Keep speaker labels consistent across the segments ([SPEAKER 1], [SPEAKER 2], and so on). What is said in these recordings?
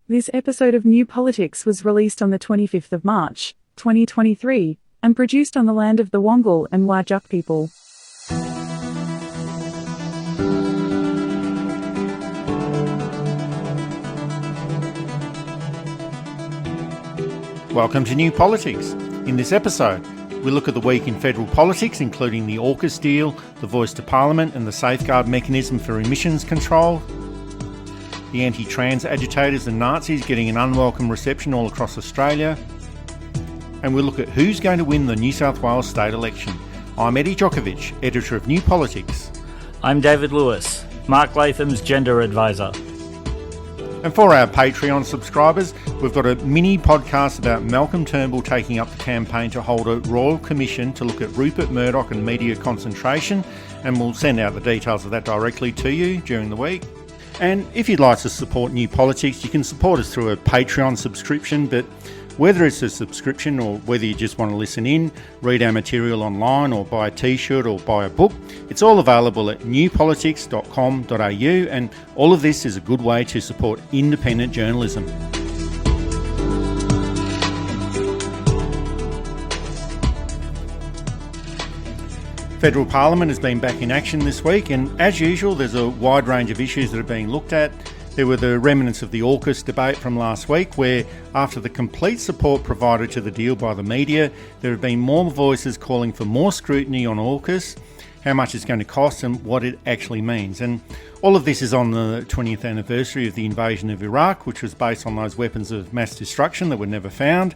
[SPEAKER 1] This episode of New Politics was released on the 25th of March, 2023, and produced on the land of the Wongal and Whadjuk people.
[SPEAKER 2] Welcome to New Politics. In this episode, we look at the week in federal politics, including the AUKUS deal, the voice to parliament and the safeguard mechanism for emissions control, the anti-trans agitators and Nazis getting an unwelcome reception all across Australia, and we'll look at who's going to win the New South Wales state election. I'm Eddie Djokovic, editor of New Politics.
[SPEAKER 3] I'm David Lewis, Mark Latham's gender advisor.
[SPEAKER 2] And for our Patreon subscribers, we've got a mini podcast about Malcolm Turnbull taking up the campaign to hold a royal commission to look at Rupert Murdoch and media concentration, and we'll send out the details of that directly to you during the week. And if you'd like to support New Politics, you can support us through a Patreon subscription, but whether it's a subscription or whether you just want to listen in, read our material online or buy a t-shirt or buy a book, it's all available at newpolitics.com.au, and all of this is a good way to support independent journalism. Federal Parliament has been back in action this week, and as usual there's a wide range of issues that are being looked at. There were the remnants of the AUKUS debate from last week, where after the complete support provided to the deal by the media, there have been more voices calling for more scrutiny on AUKUS, how much it's going to cost and what it actually means. And all of this is on the 20th anniversary of the invasion of Iraq, which was based on those weapons of mass destruction that were never found.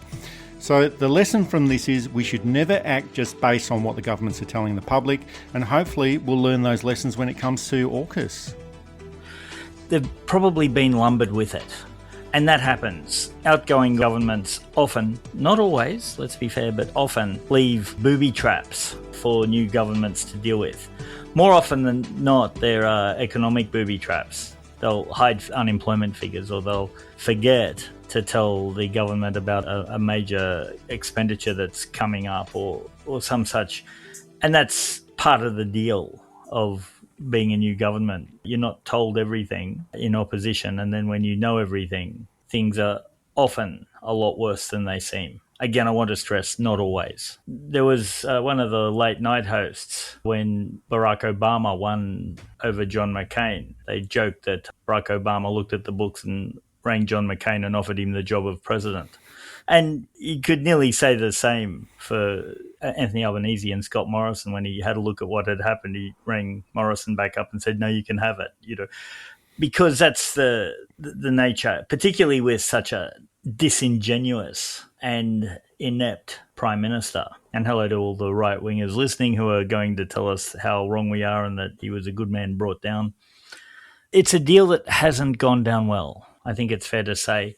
[SPEAKER 2] So the lesson from this is we should never act just based on what the governments are telling the public, and hopefully we'll learn those lessons when it comes to AUKUS.
[SPEAKER 3] They've probably been lumbered with it, and that happens. Outgoing governments often, not always, let's be fair, but often leave booby traps for new governments to deal with. More often than not, there are economic booby traps. They'll hide unemployment figures, or they'll forget to tell the government about a major expenditure that's coming up or some such. And that's part of the deal of being a new government. You're not told everything in opposition, and then when you know everything, things are often a lot worse than they seem. Again, I want to stress, not always. There was one of the late night hosts when Barack Obama won over John McCain. They joked that Barack Obama looked at the books and rang John McCain and offered him the job of president. And you could nearly say the same for Anthony Albanese and Scott Morrison. When he had a look at what had happened, he rang Morrison back up and said, no, you can have it, because that's the nature, particularly with such a disingenuous and inept Prime Minister. And hello to all the right-wingers listening who are going to tell us how wrong we are and that he was a good man brought down. It's a deal that hasn't gone down well, I think it's fair to say.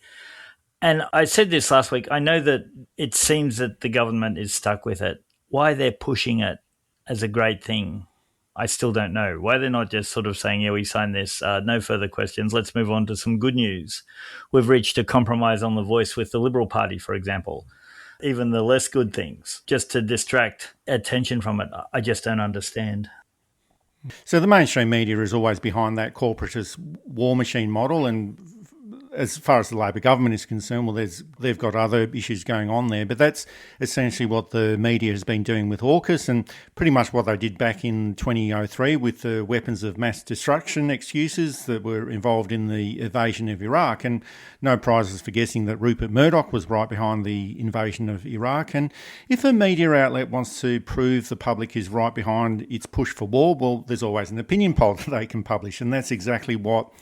[SPEAKER 3] And I said this last week, I know that it seems that the government is stuck with it. Why they're pushing it as a great thing, I still don't know. Why they're not just sort of saying, yeah, we signed this, no further questions, let's move on to some good news. We've reached a compromise on the voice with the Liberal Party, for example. Even the less good things, just to distract attention from it, I just don't understand.
[SPEAKER 2] So the mainstream media is always behind that corporatist war machine model, and as far as the Labor government is concerned, well, they've got other issues going on there. But that's essentially what the media has been doing with AUKUS, and pretty much what they did back in 2003 with the weapons of mass destruction excuses that were involved in the invasion of Iraq. And no prizes for guessing that Rupert Murdoch was right behind the invasion of Iraq. And if a media outlet wants to prove the public is right behind its push for war, well, there's always an opinion poll that they can publish. And that's exactly what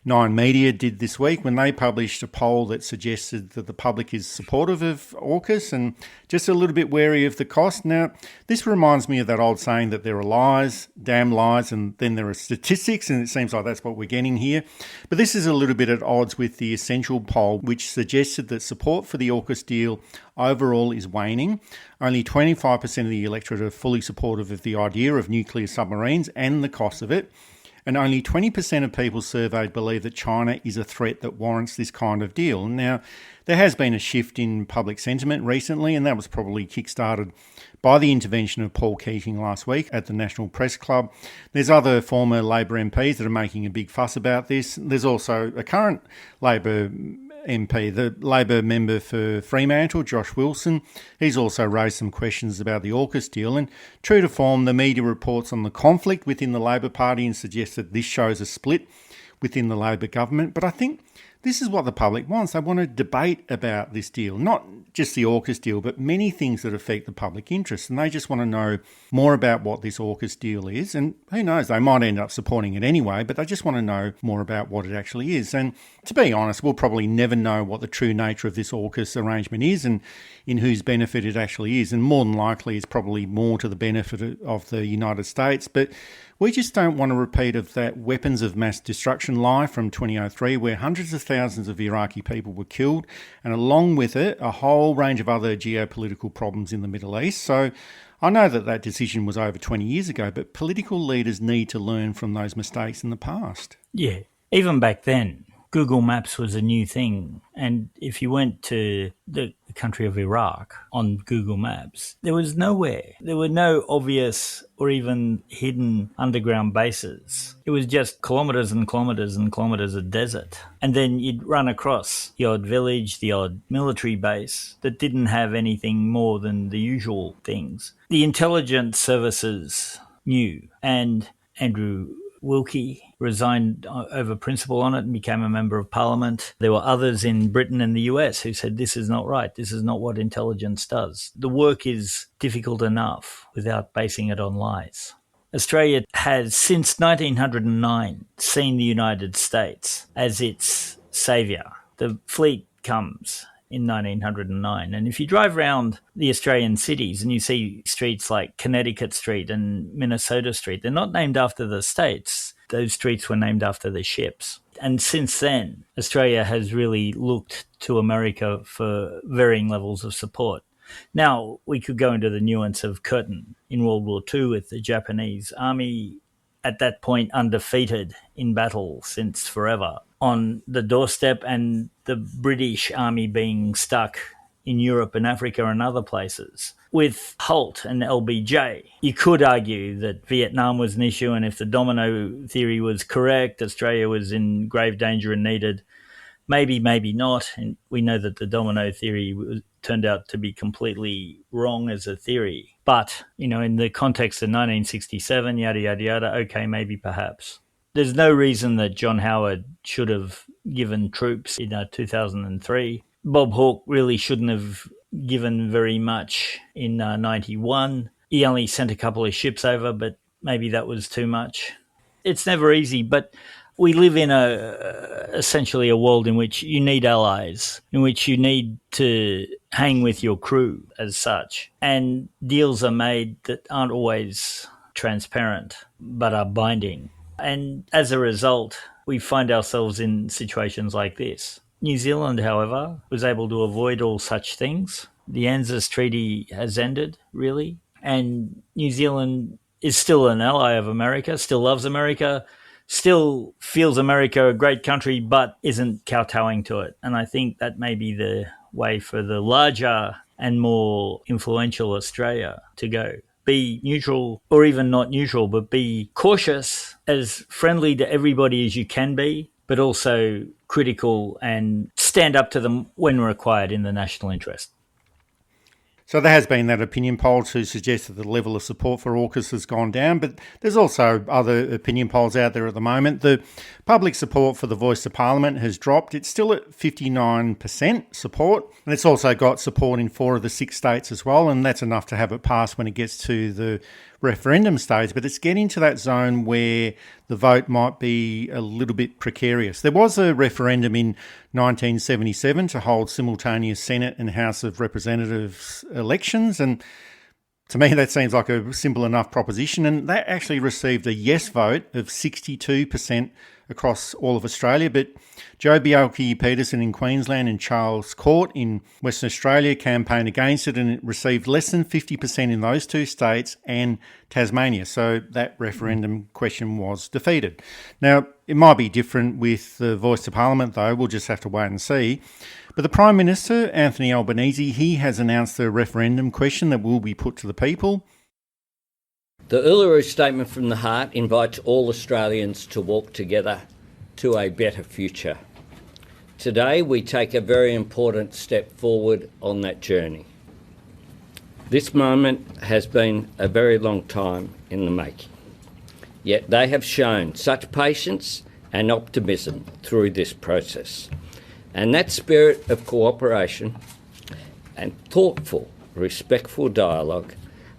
[SPEAKER 2] Nine Media did this week when they published a poll that suggested that the public is supportive of AUKUS and just a little bit wary of the cost. Now, this reminds me of that old saying that there are lies, damn lies, and then there are statistics, and it seems like that's what we're getting here. But this is a little bit at odds with the Essential poll, which suggested that support for the AUKUS deal overall is waning. Only 25% of the electorate are fully supportive of the idea of nuclear submarines and the cost of it. And only 20% of people surveyed believe that China is a threat that warrants this kind of deal. Now, there has been a shift in public sentiment recently, and that was probably kick-started by the intervention of Paul Keating last week at the National Press Club. There's other former Labor MPs that are making a big fuss about this. There's also a current Labor MP, the Labor member for Fremantle, Josh Wilson. He's also raised some questions about the AUKUS deal, and true to form, the media reports on the conflict within the Labor Party and suggests that this shows a split within the Labor government. But I think this is what the public wants. They want to debate about this deal, not just the AUKUS deal, but many things that affect the public interest. And they just want to know more about what this AUKUS deal is. And who knows, they might end up supporting it anyway, but they just want to know more about what it actually is. And to be honest, we'll probably never know what the true nature of this AUKUS arrangement is and in whose benefit it actually is. And more than likely, it's probably more to the benefit of the United States. But we just don't want a repeat of that weapons of mass destruction lie from 2003, where hundreds of thousands of Iraqi people were killed, and along with it, a whole range of other geopolitical problems in the Middle East. So I know that decision was over 20 years ago, but political leaders need to learn from those mistakes in the past.
[SPEAKER 3] Yeah, even back then, Google Maps was a new thing. And if you went to the country of Iraq on Google Maps, there was nowhere. There were no obvious or even hidden underground bases. It was just kilometres and kilometres and kilometres of desert. And then you'd run across the odd village, the odd military base that didn't have anything more than the usual things. The intelligence services knew, and Andrew Wilkie resigned over principle on it and became a member of parliament. There were others in Britain and the US who said, this is not right. This is not what intelligence does. The work is difficult enough without basing it on lies. Australia has, since 1909, seen the United States as its saviour. The fleet comes in 1909. And if you drive around the Australian cities and you see streets like Connecticut Street and Minnesota Street, they're not named after the states. Those streets were named after the ships. And since then, Australia has really looked to America for varying levels of support. Now, we could go into the nuance of Curtin in World War II with the Japanese army, at that point undefeated in battle since forever, on the doorstep, and the British army being stuck in Europe and Africa and other places. With Holt and LBJ, you could argue that Vietnam was an issue, and if the domino theory was correct, Australia was in grave danger and needed. Maybe, maybe not. And we know that the domino theory turned out to be completely wrong as a theory. But, in the context of 1967, yada, yada, yada, okay, maybe, perhaps. There's no reason that John Howard should have given troops in 2003. Bob Hawke really shouldn't have given very much in 91. He only sent a couple of ships over, but maybe that was too much. It's never easy, but we live in essentially a world in which you need allies, in which you need to hang with your crew as such. And deals are made that aren't always transparent, but are binding. And as a result, we find ourselves in situations like this. New Zealand, however, was able to avoid all such things. The ANZUS Treaty has ended, really, and New Zealand is still an ally of America, still loves America, still feels America a great country, but isn't kowtowing to it. And I think that may be the way for the larger and more influential Australia to go. Be neutral, or even not neutral, but be cautious, as friendly to everybody as you can be, but also critical and stand up to them when required in the national interest.
[SPEAKER 2] So there has been that opinion poll to suggest that the level of support for AUKUS has gone down, but there's also other opinion polls out there at the moment. The public support for the Voice to Parliament has dropped. It's still at 59% support, and it's also got support in 4 of the 6 states as well, and that's enough to have it pass when it gets to the referendum stage, but it's getting to that zone where the vote might be a little bit precarious. There was a referendum in 1977 to hold simultaneous Senate and House of Representatives elections, and to me that seems like a simple enough proposition, and that actually received a yes vote of 62% across all of Australia, but Joe Bjelke-Petersen in Queensland and Charles Court in Western Australia campaigned against it, and it received less than 50% in those 2 states and Tasmania. So that referendum question was defeated. Now, it might be different with the Voice to Parliament, though. We'll just have to wait and see. But the Prime Minister, Anthony Albanese, he has announced the referendum question that will be put to the people.
[SPEAKER 4] The Uluru Statement from the Heart invites all Australians to walk together to a better future. Today we take a very important step forward on that journey. This moment has been a very long time in the making, yet they have shown such patience and optimism through this process. And that spirit of cooperation and thoughtful, respectful dialogue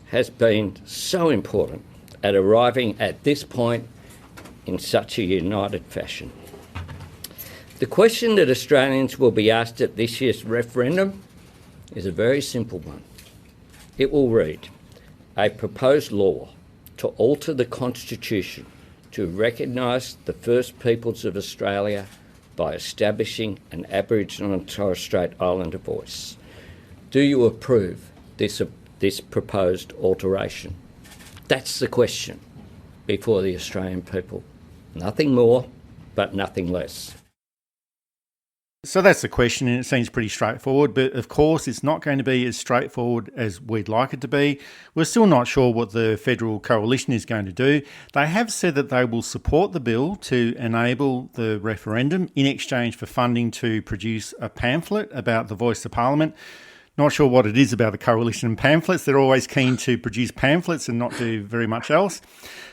[SPEAKER 4] has been so important at arriving at this point in such a united fashion. The question that Australians will be asked at this year's referendum is a very simple one. It will read, a proposed law to alter the Constitution to recognise the First Peoples of Australia by establishing an Aboriginal and Torres Strait Islander voice. Do you approve this proposed alteration? That's the question before the Australian people. Nothing more, but nothing less.
[SPEAKER 2] So that's the question, and it seems pretty straightforward, but of course it's not going to be as straightforward as we'd like it to be. We're still not sure what the federal coalition is going to do. They have said that they will support the bill to enable the referendum in exchange for funding to produce a pamphlet about the voice to Parliament. Not sure what it is about the coalition and pamphlets. They're always keen to produce pamphlets and not do very much else.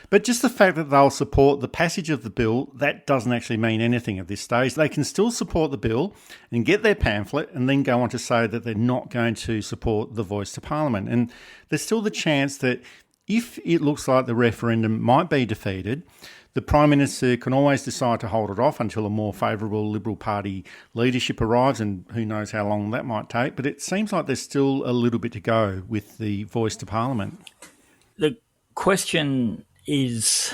[SPEAKER 2] But just the fact that they'll support the passage of the bill, that doesn't actually mean anything at this stage. They can still support the bill and get their pamphlet and then go on to say that they're not going to support the voice to Parliament. And there's still the chance that if it looks like the referendum might be defeated, the Prime Minister can always decide to hold it off until a more favourable Liberal Party leadership arrives, and who knows how long that might take. But it seems like there's still a little bit to go with the voice to Parliament.
[SPEAKER 3] The question is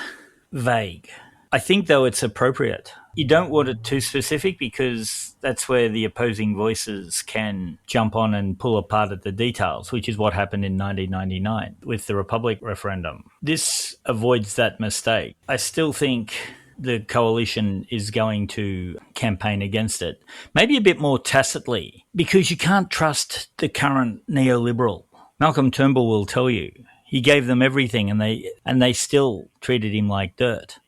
[SPEAKER 3] vague. I think, though, it's appropriate. You don't want it too specific because that's where the opposing voices can jump on and pull apart at the details, which is what happened in 1999 with the Republic referendum. This avoids that mistake. I still think the coalition is going to campaign against it, maybe a bit more tacitly, because you can't trust the current neoliberal. Malcolm Turnbull will tell you. He gave them everything and they still treated him like dirt.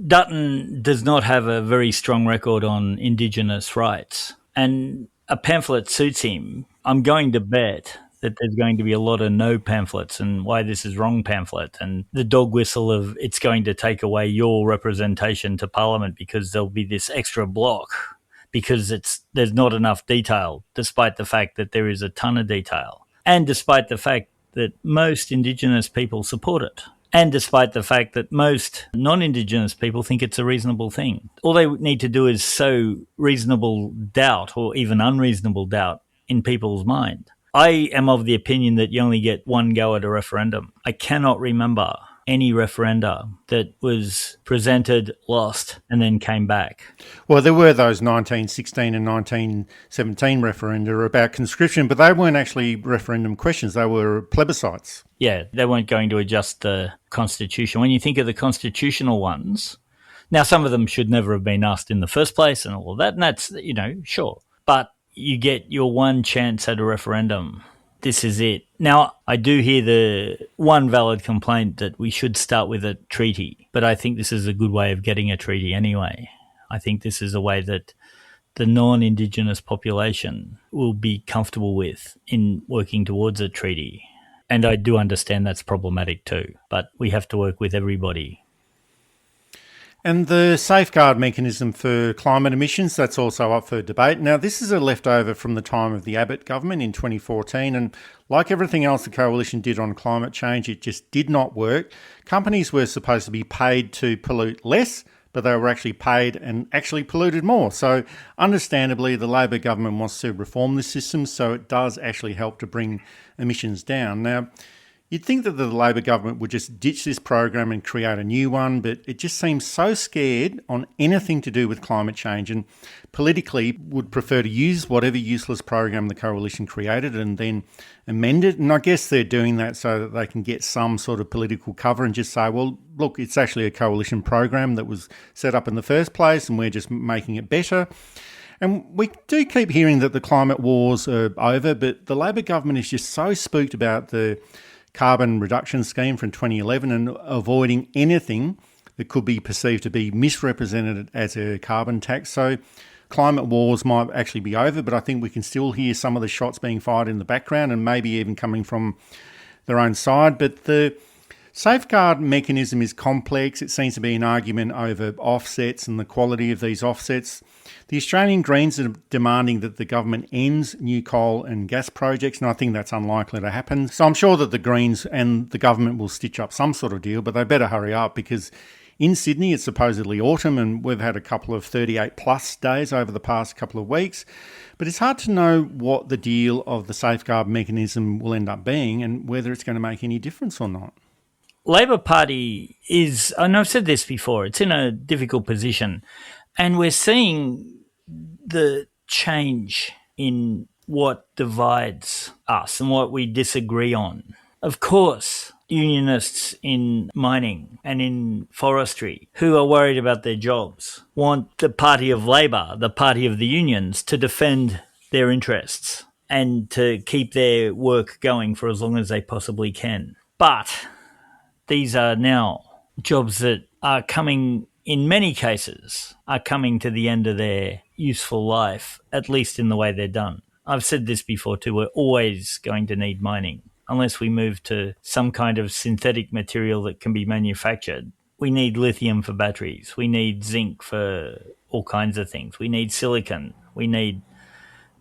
[SPEAKER 3] Dutton does not have a very strong record on Indigenous rights, and a pamphlet suits him. I'm going to bet that there's going to be a lot of no pamphlets and why this is wrong pamphlet, and the dog whistle of it's going to take away your representation to Parliament because there'll be this extra block because there's not enough detail, despite the fact that there is a ton of detail, and despite the fact that most Indigenous people support it, and despite the fact that most non-Indigenous people think it's a reasonable thing. All they need to do is sow reasonable doubt or even unreasonable doubt in people's mind. I am of the opinion that you only get one go at a referendum. I cannot remember any referenda that was presented, lost, and then came back.
[SPEAKER 2] Well, there were those 1916 and 1917 referenda about conscription, but they weren't actually referendum questions. They were plebiscites.
[SPEAKER 3] Yeah, they weren't going to adjust the Constitution. When you think of the constitutional ones, now some of them should never have been asked in the first place and all of that, and that's, sure. But you get your one chance at a referendum. This is it. Now, I do hear the one valid complaint that we should start with a treaty, but I think this is a good way of getting a treaty anyway. I think this is a way that the non-Indigenous population will be comfortable with in working towards a treaty. And I do understand that's problematic too, but we have to work with everybody.
[SPEAKER 2] And the safeguard mechanism for climate emissions, that's also up for debate. Now, this is a leftover from the time of the Abbott government in 2014, and like everything else the coalition did on climate change, it just did not work. Companies were supposed to be paid to pollute less, but they were actually paid and actually polluted more. So understandably, the Labor government wants to reform this system so it does actually help to bring emissions down. Now, you'd think that the Labor government would just ditch this program and create a new one, but it just seems so scared on anything to do with climate change and politically would prefer to use whatever useless program the coalition created and then amend it. And I guess they're doing that so that they can get some sort of political cover and just say, well, look, it's actually a coalition program that was set up in the first place and we're just making it better. And we do keep hearing that the climate wars are over, but the Labor government is just so spooked about the carbon reduction scheme from 2011 and avoiding anything that could be perceived to be misrepresented as a carbon tax. So climate wars might actually be over, but I think we can still hear some of the shots being fired in the background and maybe even coming from their own side. But the safeguard mechanism is complex. It seems to be an argument over offsets and the quality of these offsets. The Australian Greens are demanding that the government ends new coal and gas projects, and I think that's unlikely to happen. So I'm sure that the Greens and the government will stitch up some sort of deal, but they better hurry up, because in Sydney it's supposedly autumn and we've had a couple of 38 plus days over the past couple of weeks. But it's hard to know what the deal of the safeguard mechanism will end up being and whether it's going to make any difference or not.
[SPEAKER 3] Labor Party is, and I've said this before, it's in a difficult position. And we're seeing the change in what divides us and what we disagree on. Of course, unionists in mining and in forestry who are worried about their jobs want the party of Labor, the party of the unions, to defend their interests and to keep their work going for as long as they possibly can. But these are now jobs that are coming, in many cases, are coming to the end of their useful life, at least in the way they're done. I've said this before too, we're always going to need mining. Unless we move to some kind of synthetic material that can be manufactured. We need lithium for batteries. We need zinc for all kinds of things. We need silicon. We need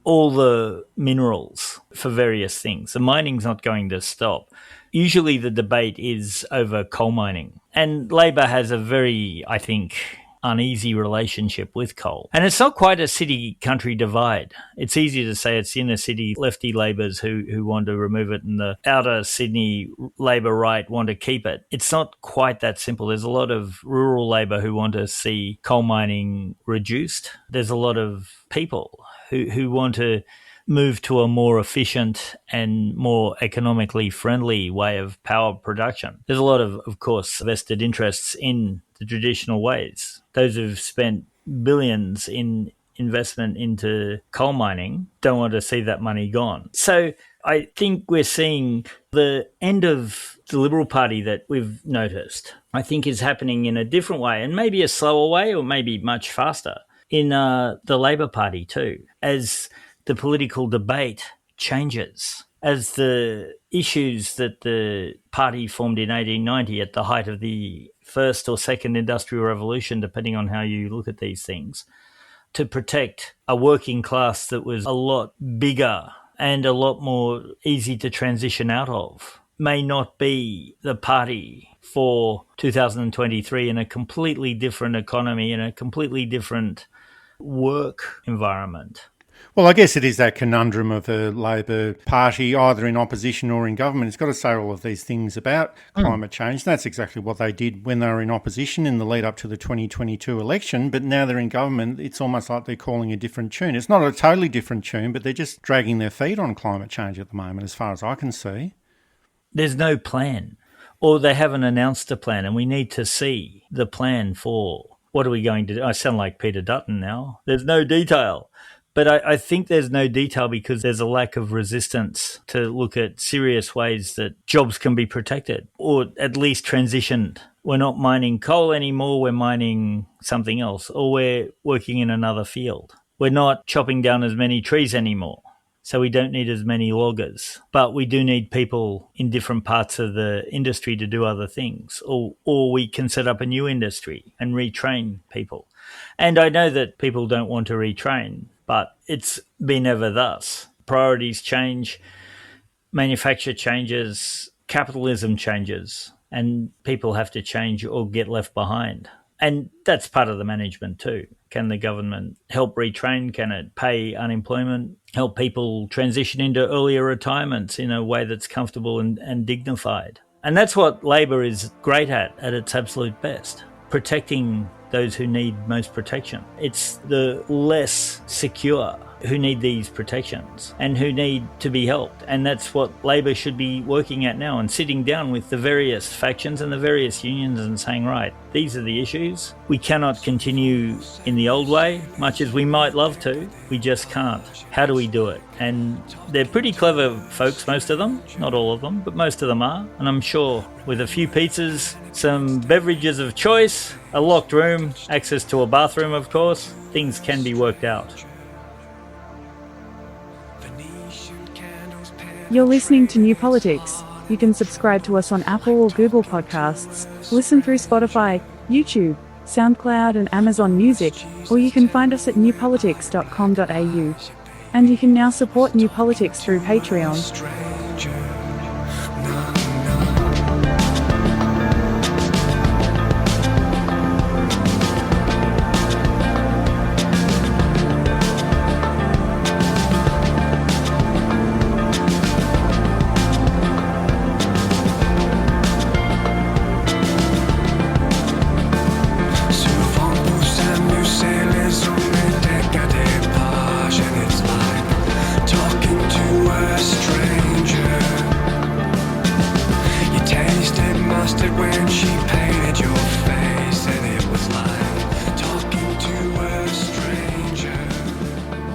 [SPEAKER 3] all the minerals for various things. The mining's not going to stop. Usually the debate is over coal mining. And Labor has a very, I think, uneasy relationship with coal. And it's not quite a city-country divide. It's easy to say it's inner city lefty Labours who want to remove it and the outer Sydney Labor right want to keep it. It's not quite that simple. There's a lot of rural Labor who want to see coal mining reduced. There's a lot of people who want to move to a more efficient and more economically friendly way of power production. There's a lot of course, vested interests in the traditional ways. Those who've spent billions in investment into coal mining don't want to see that money gone. So I think we're seeing the end of the Liberal Party that we've noticed, I think is happening in a different way, and maybe a slower way or maybe much faster in the Labor Party too, as the political debate changes, as the issues that the party formed in 1890 at the height of the first or second industrial revolution, depending on how you look at these things, to protect a working class that was a lot bigger and a lot more easy to transition out of, may not be the party for 2023 in a completely different economy, in a completely different work environment.
[SPEAKER 2] Well, I guess it is that conundrum of the Labor Party, either in opposition or in government. It's got to say all of these things about climate change. That's exactly what they did when they were in opposition in the lead up to the 2022 election. But now they're in government, it's almost like they're calling a different tune. It's not a totally different tune, but they're just dragging their feet on climate change at the moment, as far as I can see.
[SPEAKER 3] There's no plan, or they haven't announced a plan, and we need to see the plan for what are we going to do. I sound like Peter Dutton now. There's no detail. But I think there's no detail because there's a lack of resistance to look at serious ways that jobs can be protected or at least transitioned. We're not mining coal anymore, we're mining something else, or we're working in another field. We're not chopping down as many trees anymore, so we don't need as many loggers. But we do need people in different parts of the industry to do other things, or we can set up a new industry and retrain people. And I know that people don't want to retrain, but it's been ever thus. Priorities change, manufacture changes, capitalism changes, and people have to change or get left behind. And that's part of the management too. Can the government help retrain? Can it pay unemployment? Help people transition into earlier retirements in a way that's comfortable and dignified? And that's what Labor is great at its absolute best. Protecting those who need most protection. It's the less secure who need these protections and who need to be helped. And that's what Labor should be working at now and sitting down with the various factions and the various unions and saying, right, these are the issues. We cannot continue in the old way, much as we might love to. We just can't. How do we do it? And they're pretty clever folks, most of them. Not all of them, but most of them are. And I'm sure with a few pizzas, some beverages of choice, a locked room, access to a bathroom, of course, things can be worked out.
[SPEAKER 1] You're listening to New Politics. You can subscribe to us on Apple or Google Podcasts, listen through Spotify, YouTube, SoundCloud and Amazon Music, or you can find us at newpolitics.com.au. And you can now support New Politics through Patreon.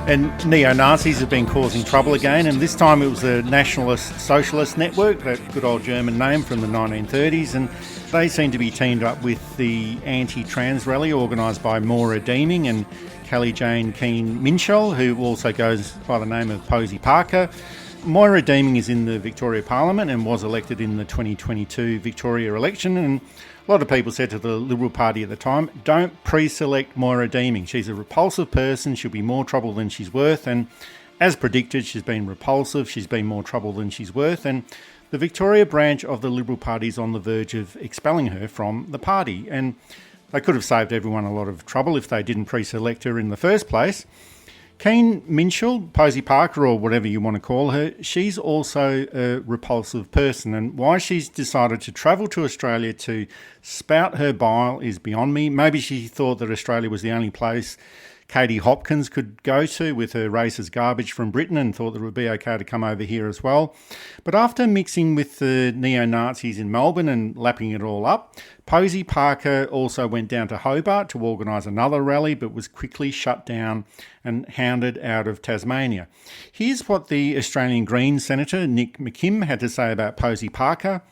[SPEAKER 2] And neo-Nazis have been causing trouble again, and this time it was the Nationalist Socialist Network, that good old German name from the 1930s, and they seem to be teamed up with the anti-trans rally organised by Maura Deeming and Kelly Jane Keane-Minshall, who also goes by the name of Posey Parker. Maura Deeming is in the Victoria Parliament and was elected in the 2022 Victoria election, and a lot of people said to the Liberal Party at the time, don't pre-select Maura Deeming. She's a repulsive person, she'll be more trouble than she's worth, and as predicted, she's been repulsive, she's been more trouble than she's worth, and the Victoria branch of the Liberal Party is on the verge of expelling her from the party, and they could have saved everyone a lot of trouble if they didn't pre-select her in the first place. Keane-Minshall, Posey Parker, or whatever you want to call her, she's also a repulsive person, and why she's decided to travel to Australia to spout her bile is beyond me. Maybe she thought that Australia was the only place Katie Hopkins could go to with her racist garbage from Britain and thought that it would be okay to come over here as well. But after mixing with the neo-Nazis in Melbourne and lapping it all up, Posey Parker also went down to Hobart to organise another rally but was quickly shut down and hounded out of Tasmania. Here's what the Australian Greens Senator Nick McKim had to say about Posey Parker.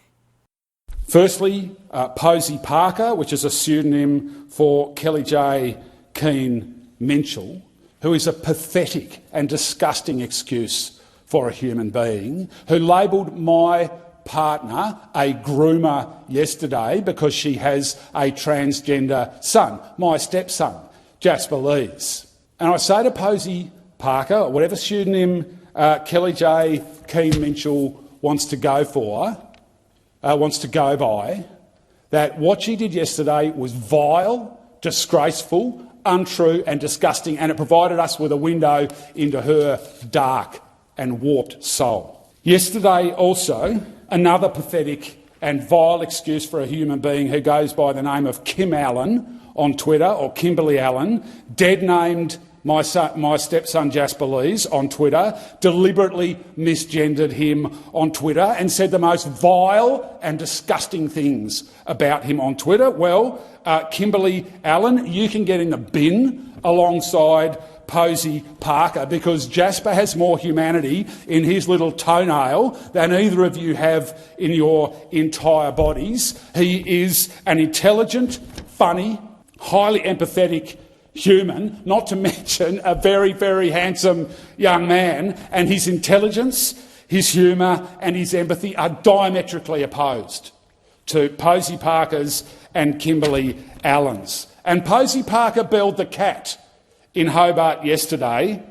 [SPEAKER 5] Firstly, Posey Parker, which is a pseudonym for Kelly J. Keane-Minshall, who is a pathetic and disgusting excuse for a human being, who labelled my partner a groomer yesterday because she has a transgender son, my stepson, Jasper Lees. And I say to Posey Parker, or whatever pseudonym Kelly J. Keane-Minshall wants to go by, that what she did yesterday was vile, disgraceful, untrue and disgusting, and it provided us with a window into her dark and warped soul. Yesterday also, another pathetic and vile excuse for a human being who goes by the name of Kim Allen on Twitter, or Kimberly Allen, dead-named my stepson Jasper Lees on Twitter, deliberately misgendered him on Twitter and said the most vile and disgusting things about him on Twitter. Well, Kimberly Allen, you can get in the bin alongside Posey Parker, because Jasper has more humanity in his little toenail than either of you have in your entire bodies. He is an intelligent, funny, highly empathetic human, not to mention a very, very handsome young man, and his intelligence, his humour and his empathy are diametrically opposed to Posey Parker's and Kimberly Allen's. And Posey Parker belled the cat in Hobart yesterday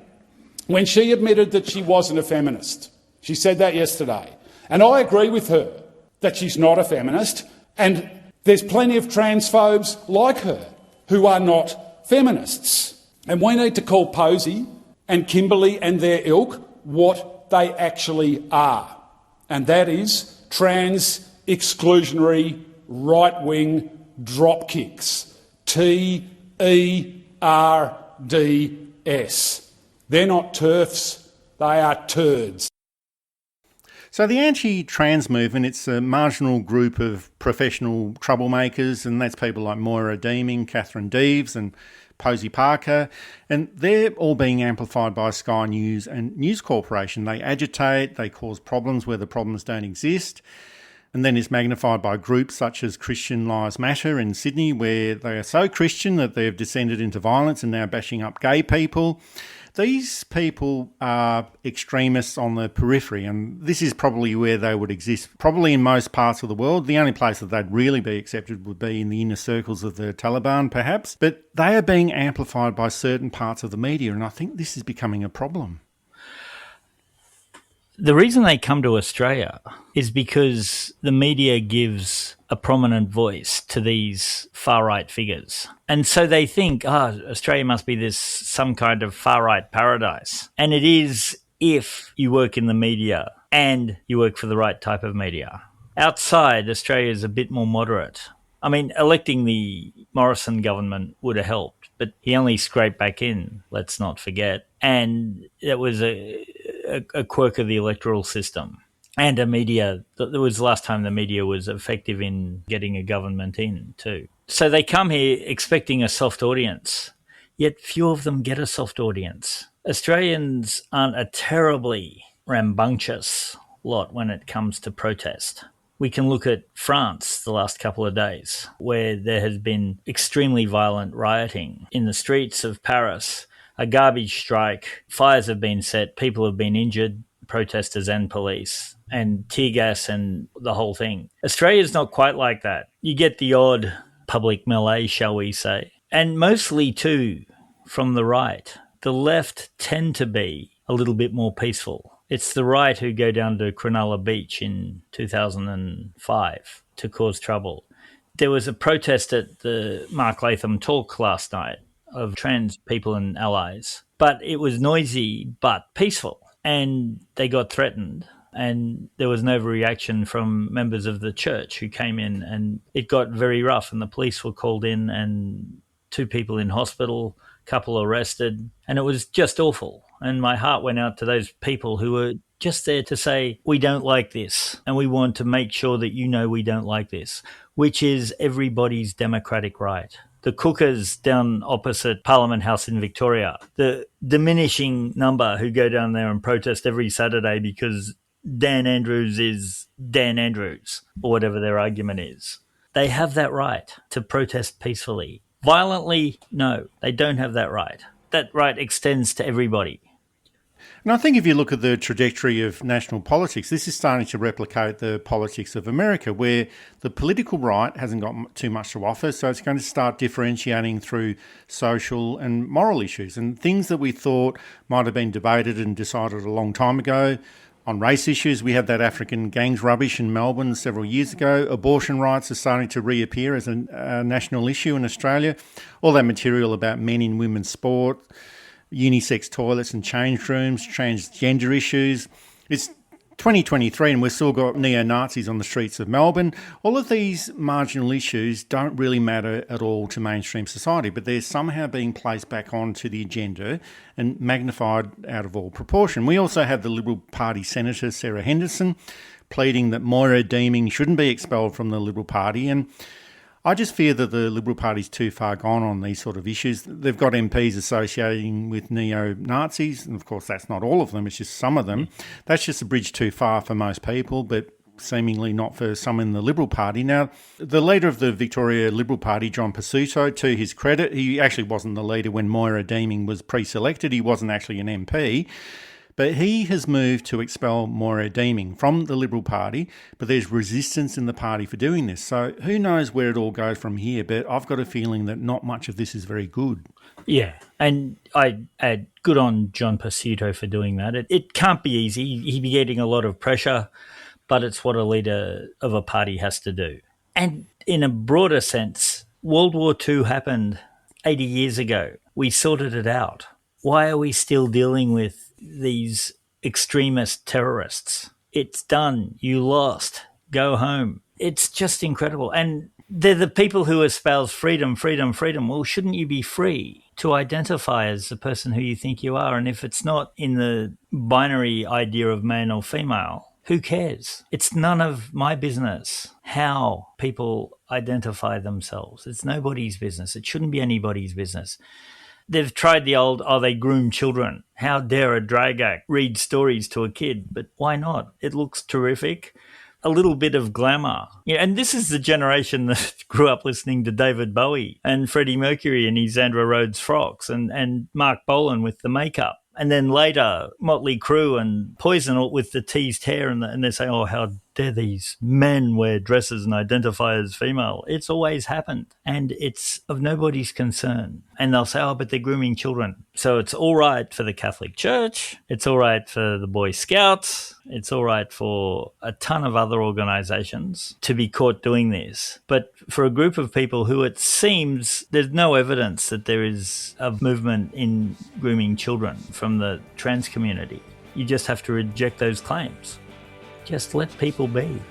[SPEAKER 5] when she admitted that she wasn't a feminist. She said that yesterday. And I agree with her that she's not a feminist, and there's plenty of transphobes like her who are not feminists. And we need to call Posey and Kimberly and their ilk what they actually are, and that is trans exclusionary right-wing dropkicks. TERDS. They're not TERFs, they are turds.
[SPEAKER 2] So the anti-trans movement, it's a marginal group of professional troublemakers, and that's people like Maura Deeming, Catherine Deeves and Posey Parker, and they're all being amplified by Sky News and News Corporation. They agitate, they cause problems where the problems don't exist. And then it's magnified by groups such as Christian Lives Matter in Sydney, where they are so Christian that they've descended into violence and now bashing up gay people. These people are extremists on the periphery, and this is probably where they would exist. Probably in most parts of the world. The only place that they'd really be accepted would be in the inner circles of the Taliban, perhaps. But they are being amplified by certain parts of the media, and I think this is becoming a problem.
[SPEAKER 3] The reason they come to Australia is because the media gives a prominent voice to these far-right figures. And so they think, Australia must be some kind of far-right paradise. And it is if you work in the media and you work for the right type of media. Outside, Australia is a bit more moderate. I mean, electing the Morrison government would have helped, but he only scraped back in, let's not forget. And it was a quirk of the electoral system and a media. That was the last time the media was effective in getting a government in too. So they come here expecting a soft audience, yet few of them get a soft audience. Australians aren't a terribly rambunctious lot when it comes to protest. We can look at France the last couple of days, where there has been extremely violent rioting in the streets of Paris, a garbage strike, fires have been set, people have been injured, protesters and police, and tear gas and the whole thing. Australia's not quite like that. You get the odd public melee, shall we say, and mostly too from the right. The left tend to be a little bit more peaceful. It's the right who go down to Cronulla Beach in 2005 to cause trouble. There was a protest at the Mark Latham talk last night of trans people and allies, but it was noisy but peaceful, and they got threatened, and there was no reaction from members of the church who came in, and it got very rough, and the police were called in, and 2 people in hospital, couple arrested, and it was just awful. And my heart went out to those people who were just there to say, we don't like this, and we want to make sure that you know we don't like this, which is everybody's democratic right. The cookers down opposite Parliament House in Victoria, the diminishing number who go down there and protest every Saturday because Dan Andrews is Dan Andrews, or whatever their argument is. They have that right to protest peacefully. Violently, no, they don't have that right. That right extends to everybody.
[SPEAKER 2] And I think if you look at the trajectory of national politics, this is starting to replicate the politics of America, where the political right hasn't got too much to offer, so it's going to start differentiating through social and moral issues and things that we thought might have been debated and decided a long time ago. On race issues, we had that African gangs rubbish in Melbourne several years ago. Abortion rights are starting to reappear as a national issue in Australia. All that material about men in women's sport, unisex toilets and change rooms, transgender issues. It's 2023 and we've still got neo-Nazis on the streets of Melbourne. All of these marginal issues don't really matter at all to mainstream society, but they're somehow being placed back onto the agenda and magnified out of all proportion. We also have the Liberal Party Senator Sarah Henderson pleading that Moira Deeming shouldn't be expelled from the Liberal Party, and I just fear that the Liberal Party's too far gone on these sort of issues. They've got MPs associating with neo-Nazis, and of course that's not all of them, it's just some of them. That's just a bridge too far for most people, but seemingly not for some in the Liberal Party. Now, the leader of the Victoria Liberal Party, John Pasuto, to his credit, he actually wasn't the leader when Moira Deeming was pre-selected. He wasn't actually an MP. But he has moved to expel Moira Deeming from the Liberal Party, but there's resistance in the party for doing this. So who knows where it all goes from here, but I've got a feeling that not much of this is very good.
[SPEAKER 3] Yeah, and I add good on John Pasuto for doing that. It can't be easy. He'd be getting a lot of pressure, but it's what a leader of a party has to do. And in a broader sense, World War II happened 80 years ago. We sorted it out. Why are we still dealing with these extremist terrorists? It's done. You lost. Go home. It's just incredible. And they're the people who espouse freedom, freedom, freedom. Well, shouldn't you be free to identify as the person who you think you are? And if it's not in the binary idea of male or female, who cares? It's none of my business how people identify themselves. It's nobody's business. It shouldn't be anybody's business. They've tried the old, they groom children. How dare a drag act read stories to a kid? But why not? It looks terrific. a little bit of glamour. Yeah, and this is the generation that grew up listening to David Bowie and Freddie Mercury and his Sandra Rhodes frocks and Mark Bolan with the makeup. And then later, Motley Crue and Poison with the teased hair, and they say, oh, how dare these men wear dresses and identify as female. It's always happened, and it's of nobody's concern. And they'll say, oh, but they're grooming children. So it's all right for the Catholic Church. It's all right for the Boy Scouts. It's all right for a ton of other organisations to be caught doing this. But for a group of people who it seems there's no evidence that there is a movement in grooming children from the trans community, you just have to reject those claims. Just let people be.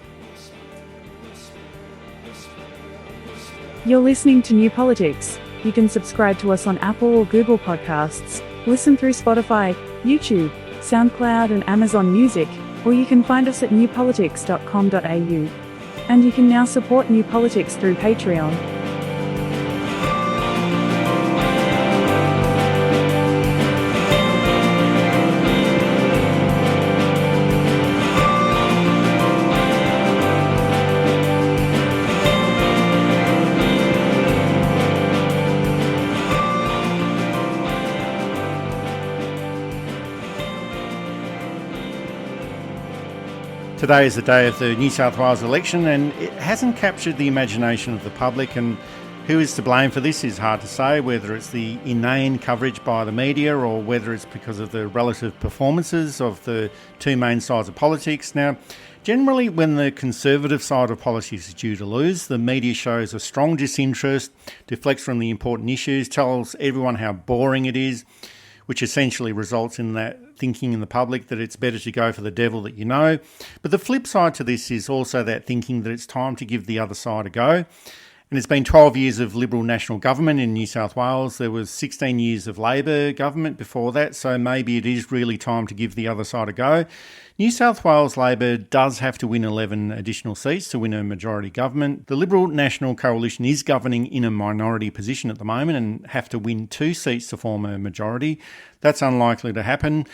[SPEAKER 1] You're listening to New Politics. You can subscribe to us on Apple or Google Podcasts, listen through Spotify, YouTube, SoundCloud and Amazon Music, or you can find us at newpolitics.com.au. And you can now support New Politics through Patreon.
[SPEAKER 2] Today is the day of the New South Wales election, and it hasn't captured the imagination of the public, and who is to blame for this is hard to say, whether it's the inane coverage by the media or whether it's because of the relative performances of the two main sides of politics. Now, generally when the conservative side of politics is due to lose, the media shows a strong disinterest, deflects from the important issues, tells everyone how boring it is, which essentially results in that thinking in the public that it's better to go for the devil that you know. But the flip side to this is also that thinking that it's time to give the other side a go. And it's been 12 years of Liberal national government in New South Wales. There was 16 years of Labor government before that, so maybe it is really time to give the other side a go. New South Wales Labor does have to win 11 additional seats to win a majority government. The Liberal National Coalition is governing in a minority position at the moment and have to win 2 seats to form a majority. That's unlikely to happen.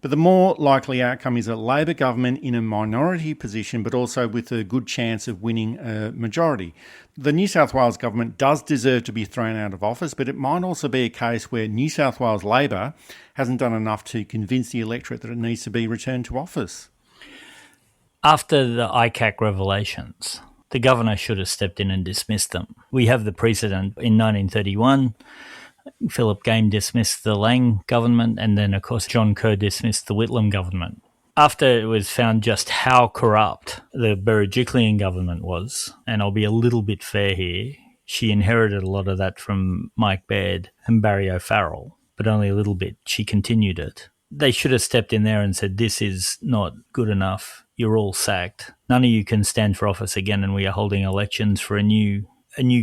[SPEAKER 2] But the more likely outcome is a Labor government in a minority position, but also with a good chance of winning a majority. The New South Wales government does deserve to be thrown out of office, but it might also be a case where New South Wales Labor hasn't done enough to convince the electorate that it needs to be returned to office.
[SPEAKER 3] After the ICAC revelations, the governor should have stepped in and dismissed them. We have the precedent in 1931. Philip Game dismissed the Lang government, and then, of course, John Kerr dismissed the Whitlam government. After it was found just how corrupt the Berejiklian government was, and I'll be a little bit fair here, she inherited a lot of that from Mike Baird and Barry O'Farrell, but only a little bit. She continued it. They should have stepped in there and said, this is not good enough. You're all sacked. None of you can stand for office again, and we are holding elections for a new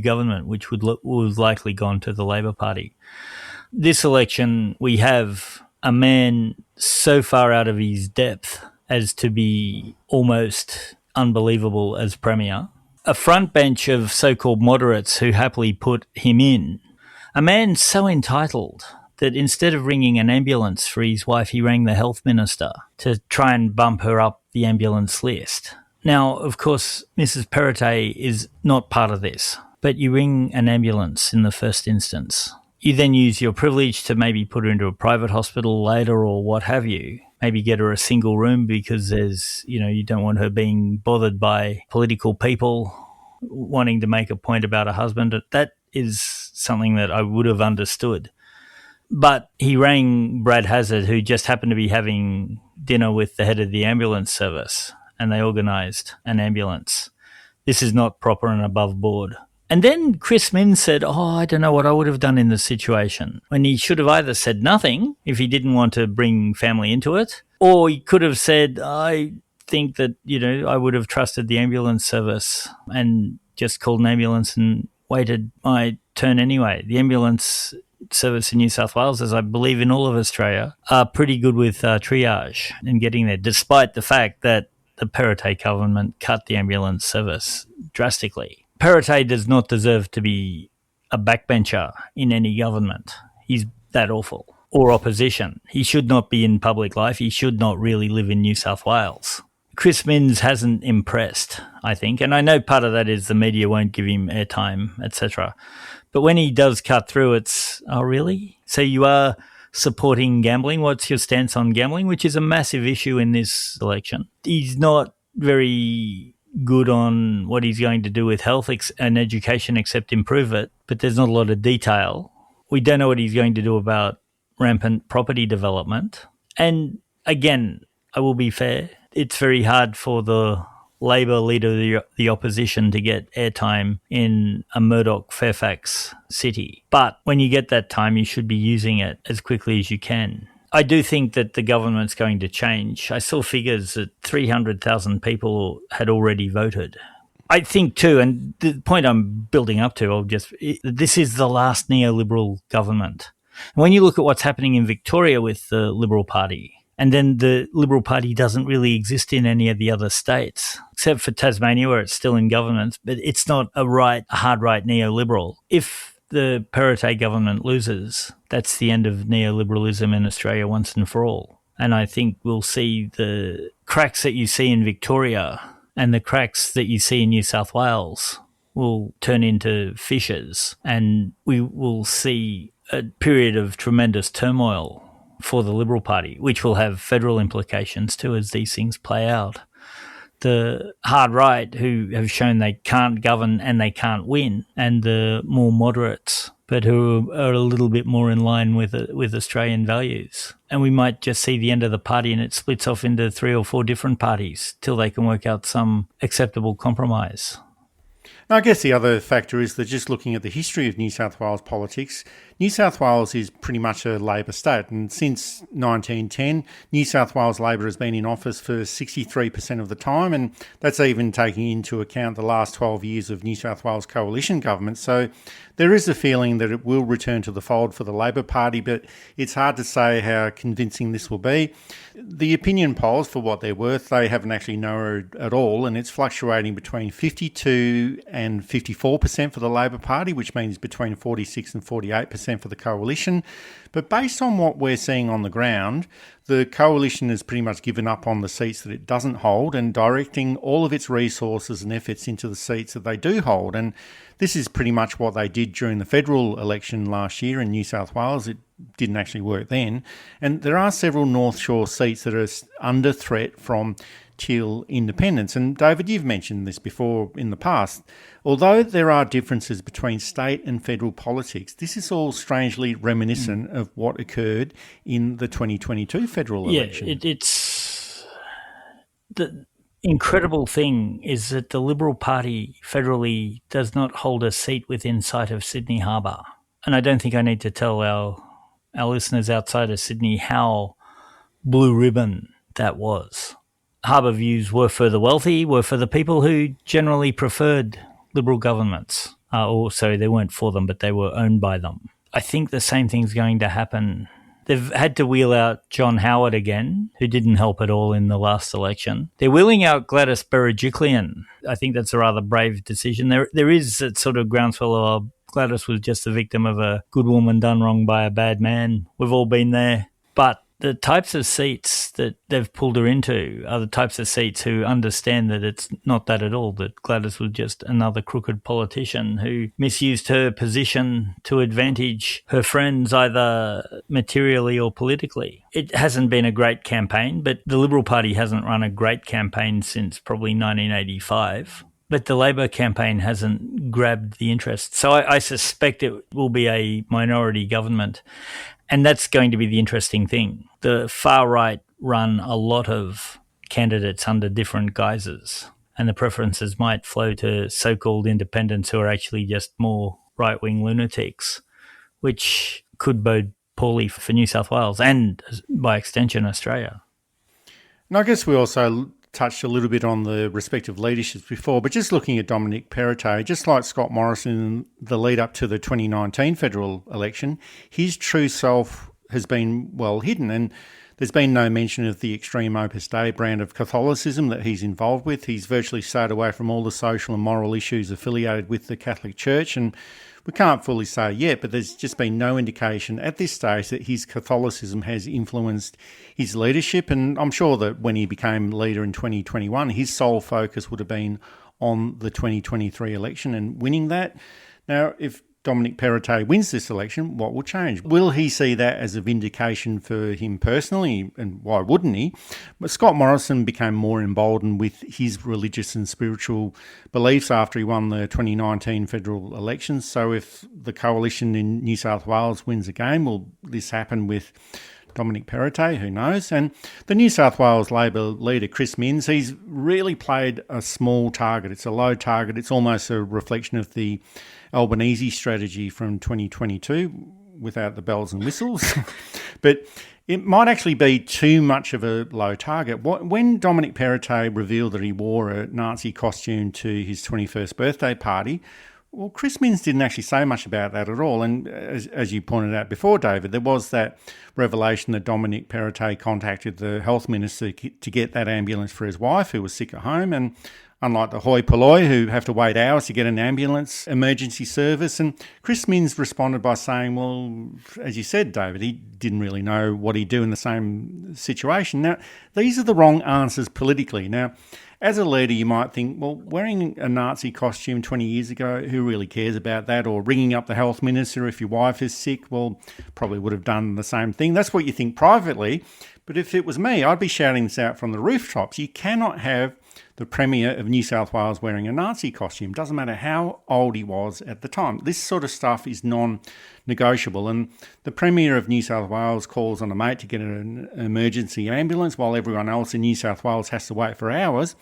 [SPEAKER 3] government, which would have likely gone to the Labor Party. This election, we have a man so far out of his depth as to be almost unbelievable as Premier. A front bench of so-called moderates who happily put him in. A man so entitled that instead of ringing an ambulance for his wife, he rang the health minister to try and bump her up the ambulance list. Now, of course, Mrs. Perrottet is not part of this, but you ring an ambulance in the first instance. You then use your privilege to maybe put her into a private hospital later or what have you. Maybe get her a single room because there's, you don't want her being bothered by political people wanting to make a point about her husband. That is something that I would have understood. But he rang Brad Hazard, who just happened to be having dinner with the head of the ambulance service, and they organised an ambulance. This is not proper and above board. And then Chris Minns said, I don't know what I would have done in this situation. When he should have either said nothing if he didn't want to bring family into it, or he could have said, I think that, I would have trusted the ambulance service and just called an ambulance and waited my turn anyway. The ambulance service in New South Wales, as I believe in all of Australia, are pretty good with triage and getting there, despite the fact that the Perrottet government cut the ambulance service drastically. Perrottet does not deserve to be a backbencher in any government. He's that awful. Or opposition. He should not be in public life. He should not really live in New South Wales. Chris Minns hasn't impressed, I think. And I know part of that is the media won't give him airtime, etc. But when he does cut through, it's, oh, really? So you are supporting gambling? What's your stance on gambling? Which is a massive issue in this election. He's not very good on what he's going to do with health and education except improve it, but there's not a lot of detail. We don't know what he's going to do about rampant property development. And again, I will be fair, it's very hard for the Labor leader of the opposition to get airtime in a Murdoch Fairfax city. But when you get that time, you should be using it as quickly as you can. I do think that the government's going to change. I saw figures that 300,000 people had already voted. I think too, and the point I'm building up to, this is the last neoliberal government. When you look at what's happening in Victoria with the Liberal Party, and then the Liberal Party doesn't really exist in any of the other states, except for Tasmania where it's still in government, but it's not a hard right neoliberal. If the Perrottet government loses, that's the end of neoliberalism in Australia once and for all. And I think we'll see the cracks that you see in Victoria and the cracks that you see in New South Wales will turn into fissures, and we will see a period of tremendous turmoil for the Liberal Party, which will have federal implications too as these things play out. The hard right, who have shown they can't govern and they can't win, and the more moderates, but who are a little bit more in line with Australian values. And we might just see the end of the party and it splits off into 3 or 4 different parties till they can work out some acceptable compromise.
[SPEAKER 2] I guess the other factor is that just looking at the history of New South Wales politics, New South Wales is pretty much a Labor state, and since 1910, New South Wales Labor has been in office for 63% of the time, and that's even taking into account the last 12 years of New South Wales coalition government. So there is a feeling that it will return to the fold for the Labor Party, but it's hard to say how convincing this will be. The opinion polls, for what they're worth, they haven't actually narrowed at all, and it's fluctuating between 52 and 54% for the Labor Party, which means between 46 and 48% for the coalition. But based on what we're seeing on the ground, the coalition has pretty much given up on the seats that it doesn't hold and directing all of its resources and efforts into the seats that they do hold. And this is pretty much what they did during the federal election last year in New South Wales. It didn't actually work then. And there are several North Shore seats that are under threat from Teal independence. And David, you've mentioned this before in the past. Although there are differences between state and federal politics, this is all strangely reminiscent of what occurred in the 2022 federal election.
[SPEAKER 3] It's the incredible thing is that the Liberal Party federally does not hold a seat within sight of Sydney Harbour. And I don't think I need to tell our listeners outside of Sydney how blue ribbon that was. Harbour views were for the wealthy, were for the people who generally preferred Liberal governments. They weren't for them, but they were owned by them. I think the same thing's going to happen. They've had to wheel out John Howard again, who didn't help at all in the last election. They're wheeling out Gladys Berejiklian. I think that's a rather brave decision. There is a sort of groundswell of Gladys was just the victim of a good woman done wrong by a bad man. We've all been there. But the types of seats that they've pulled her into are the types of seats who understand that it's not that at all, that Gladys was just another crooked politician who misused her position to advantage her friends either materially or politically. It hasn't been a great campaign, but the Liberal Party hasn't run a great campaign since probably 1985. But the Labor campaign hasn't grabbed the interest. So I suspect it will be a minority government. And that's going to be the interesting thing. The far right run a lot of candidates under different guises, and the preferences might flow to so-called independents who are actually just more right-wing lunatics, which could bode poorly for New South Wales and, by extension, Australia.
[SPEAKER 2] And I guess we also touched a little bit on the respective leaderships before, but just looking at Dominic Perrottet, just like Scott Morrison in the lead up to the 2019 federal election, his true self has been well hidden. And There's been no mention of the extreme Opus Dei brand of Catholicism that he's involved with. He's virtually stayed away from all the social and moral issues affiliated with the Catholic Church, and we can't fully say yet, but there's just been no indication at this stage that his Catholicism has influenced his leadership. And I'm sure that when he became leader in 2021, his sole focus would have been on the 2023 election and winning that. Now, if Dominic Perrottet wins this election, what will change? Will he see that as a vindication for him personally? And why wouldn't he? But Scott Morrison became more emboldened with his religious and spiritual beliefs after he won the 2019 federal elections. So if the coalition in New South Wales wins again, will this happen with Dominic Perrottet? Who knows? And the New South Wales Labor leader, Chris Minns, he's really played a small target. It's a low target. It's almost a reflection of the Albanese strategy from 2022 without the bells and whistles. But it might actually be too much of a low target. When Dominic Perrottet revealed that he wore a Nazi costume to his 21st birthday party, well, Chris Minns didn't actually say much about that at all. And as you pointed out before, David, there was that revelation that Dominic Perrottet contacted the health minister to get that ambulance for his wife who was sick at home. And unlike the hoi polloi who have to wait hours to get an ambulance emergency service. And Chris Minns responded by saying, well, as you said, David, he didn't really know what he'd do in the same situation. Now, these are the wrong answers politically. Now, as a leader, you might think, well, wearing a Nazi costume 20 years ago, who really cares about that? Or ringing up the health minister if your wife is sick, well, probably would have done the same thing. That's what you think privately. But if it was me, I'd be shouting this out from the rooftops. You cannot have the Premier of New South Wales wearing a Nazi costume. Doesn't matter how old he was at the time. This sort of stuff is non-negotiable. And the Premier of New South Wales calls on a mate to get an emergency ambulance while everyone else in New South Wales has to wait for hours.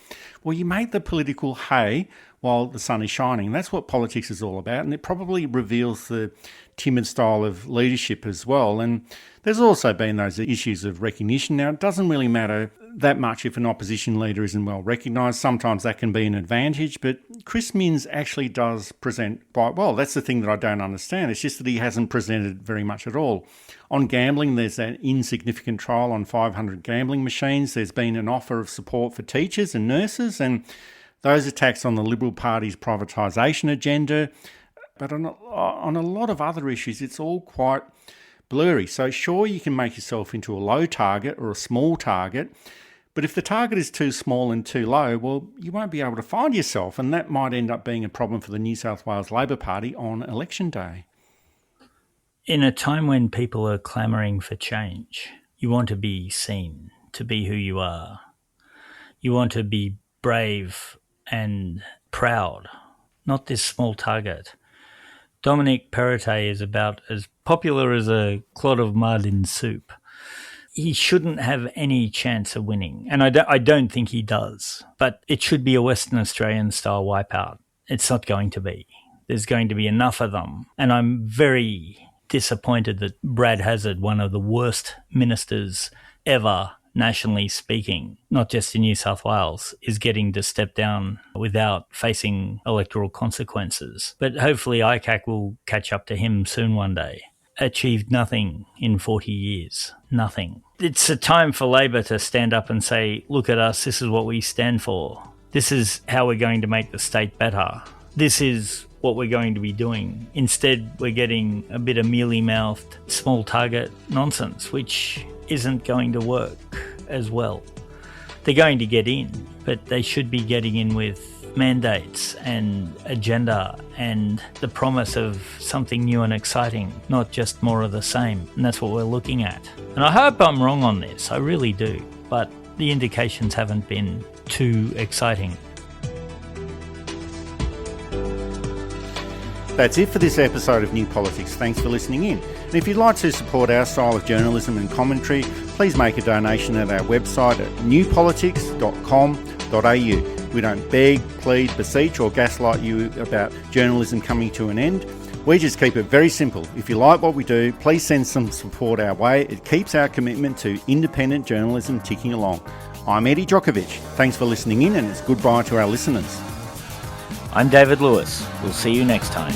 [SPEAKER 2] Well, you make the political hay while the sun is shining. And that's what politics is all about. And it probably reveals the timid style of leadership as well. And there's also been those issues of recognition. Now, it doesn't really matter that much if an opposition leader isn't well recognised. Sometimes that can be an advantage, but Chris Minns actually does present quite well. That's the thing that I don't understand. It's just that he hasn't presented very much at all. On gambling, there's that insignificant trial on 500 gambling machines. There's been an offer of support for teachers and nurses, and those attacks on the Liberal Party's privatisation agenda. But on a lot of other issues, it's all quite blurry. So sure, you can make yourself into a low target or a small target, but if the target is too small and too low, well, you won't be able to find yourself, and that might end up being a problem for the New South Wales Labor Party on election day.
[SPEAKER 3] In a time when people are clamouring for change, you want to be seen, to be who you are. You want to be brave and proud, not this small target. Dominic Perrottet is about as popular as a clod of mud in soup. He shouldn't have any chance of winning, and I don't think he does. But it should be a Western Australian-style wipeout. It's not going to be. There's going to be enough of them, and I'm very disappointed that Brad Hazzard, one of the worst ministers ever, nationally speaking, not just in New South Wales, is getting to step down without facing electoral consequences. But hopefully ICAC will catch up to him soon one day. Achieved nothing in 40 years. Nothing. It's a time for Labor to stand up and say, look at us, this is what we stand for. This is how we're going to make the state better. This is what we're going to be doing. Instead, we're getting a bit of mealy-mouthed, small target nonsense, which isn't going to work as well. They're going to get in, but they should be getting in with mandates and agenda and the promise of something new and exciting, not just more of the same. And that's what we're looking at. And I hope I'm wrong on this, I really do, but the indications haven't been too exciting.
[SPEAKER 2] That's it for this episode of New Politics. Thanks for listening in. And if you'd like to support our style of journalism and commentary, please make a donation at our website at newpolitics.com.au. We don't beg, plead, beseech or gaslight you about journalism coming to an end. We just keep it very simple. If you like what we do, please send some support our way. It keeps our commitment to independent journalism ticking along. I'm Eddie Djokovic. Thanks for listening in, and it's goodbye to our listeners.
[SPEAKER 3] I'm David Lewis. We'll see you next time.